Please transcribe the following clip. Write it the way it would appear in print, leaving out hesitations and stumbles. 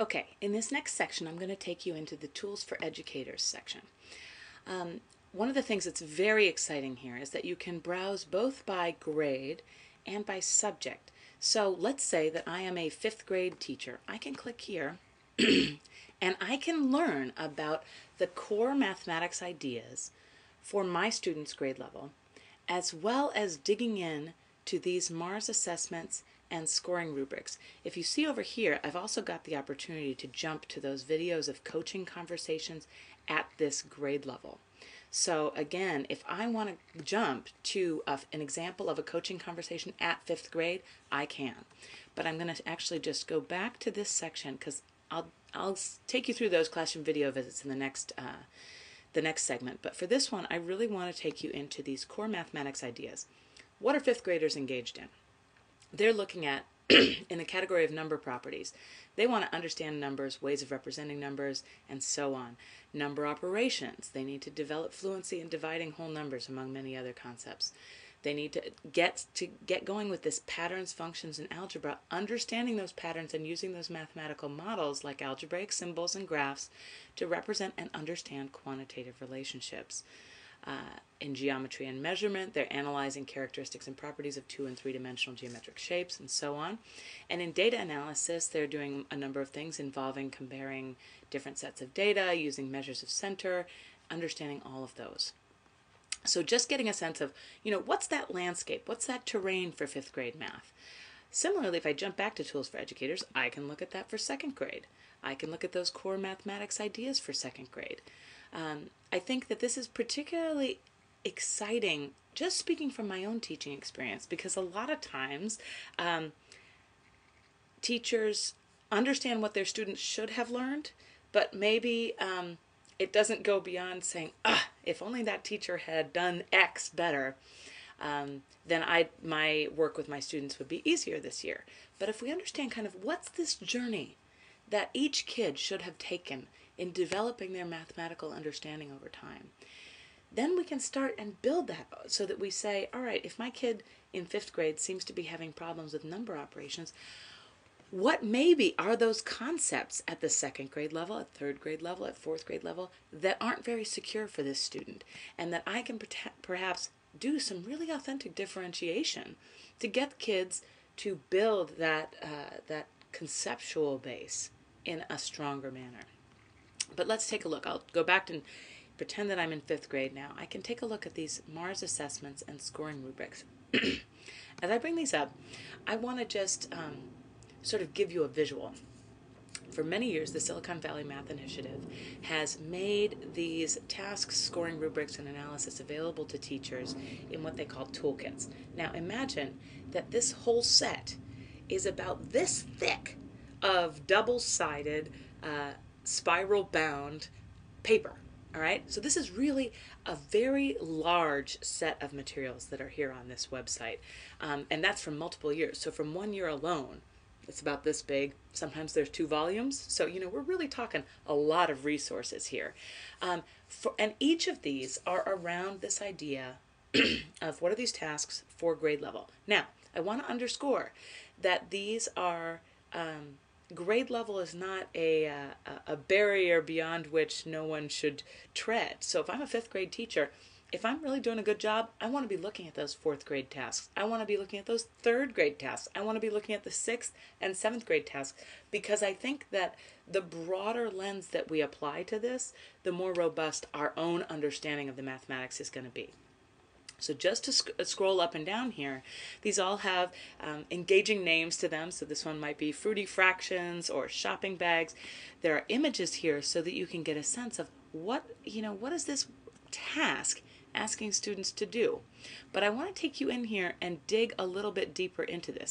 Okay, in this next section, I'm going to take you into the Tools for Educators section. One of the things that's very exciting here is that you can browse both by grade and by subject. So let's say that I am a 5th grade teacher. I can click here and I can learn about the core mathematics ideas for my students' grade level, as well as digging in to these Mars assessments and scoring rubrics. If you see over here, I've also got the opportunity to jump to those videos of coaching conversations at this grade level. So again, if I want to jump to an example of a coaching conversation at 5th grade, I can. But I'm going to actually just go back to this section because I'll take you through those classroom video visits in the next segment. But for this one, I really want to take you into these core mathematics ideas. What are 5th graders engaged in? They're looking at, in the category of number properties, they want to understand numbers, ways of representing numbers, and so on. Number operations, they need to develop fluency in dividing whole numbers, among many other concepts. They need to get going with this patterns, functions, and algebra, understanding those patterns and using those mathematical models like algebraic symbols and graphs to represent and understand quantitative relationships. In geometry and measurement, they're analyzing characteristics and properties of 2- and 3-dimensional geometric shapes and so on. And in data analysis, they're doing a number of things involving comparing different sets of data, using measures of center, understanding all of those. So just getting a sense of, what's that landscape? What's that terrain for 5th grade math? Similarly, if I jump back to Tools for Educators, I can look at that for 2nd grade. I can look at those core mathematics ideas for 2nd grade. I think that this is particularly exciting, just speaking from my own teaching experience, because a lot of times teachers understand what their students should have learned, but maybe it doesn't go beyond saying, if only that teacher had done X better, then my work with my students would be easier this year. But if we understand kind of what's this journey that each kid should have taken in developing their mathematical understanding over time, then we can start and build that so that we say, all right, if my kid in 5th grade seems to be having problems with number operations, what maybe are those concepts at the 2nd grade level, at 3rd grade level, at 4th grade level that aren't very secure for this student, and that I can perhaps do some really authentic differentiation to get kids to build that conceptual base in a stronger manner. But let's take a look. I'll go back and pretend that I'm in 5th grade now. I can take a look at these Mars assessments and scoring rubrics. As I bring these up, I want to just sort of give you a visual. For many years, the Silicon Valley Math Initiative has made these tasks, scoring rubrics, and analysis available to teachers in what they call toolkits. Now imagine that this whole set is about this thick of double-sided, spiral-bound paper. All right, so this is really a very large set of materials that are here on this website, and that's from multiple years. So from 1 year alone, it's about this big. Sometimes there's 2 volumes. So, we're really talking a lot of resources here. And each of these are around this idea of what are these tasks for grade level. Now, I want to underscore that these are, grade level is not a barrier beyond which no one should tread. So if I'm a 5th grade teacher, if I'm really doing a good job, I want to be looking at those 4th grade tasks. I want to be looking at those 3rd grade tasks. I want to be looking at the 6th and 7th grade tasks, because I think that the broader lens that we apply to this, the more robust our own understanding of the mathematics is going to be. So just to scroll up and down here, these all have engaging names to them. So this one might be fruity fractions or shopping bags. There are images here so that you can get a sense of what is this task asking students to do. But I want to take you in here and dig a little bit deeper into this.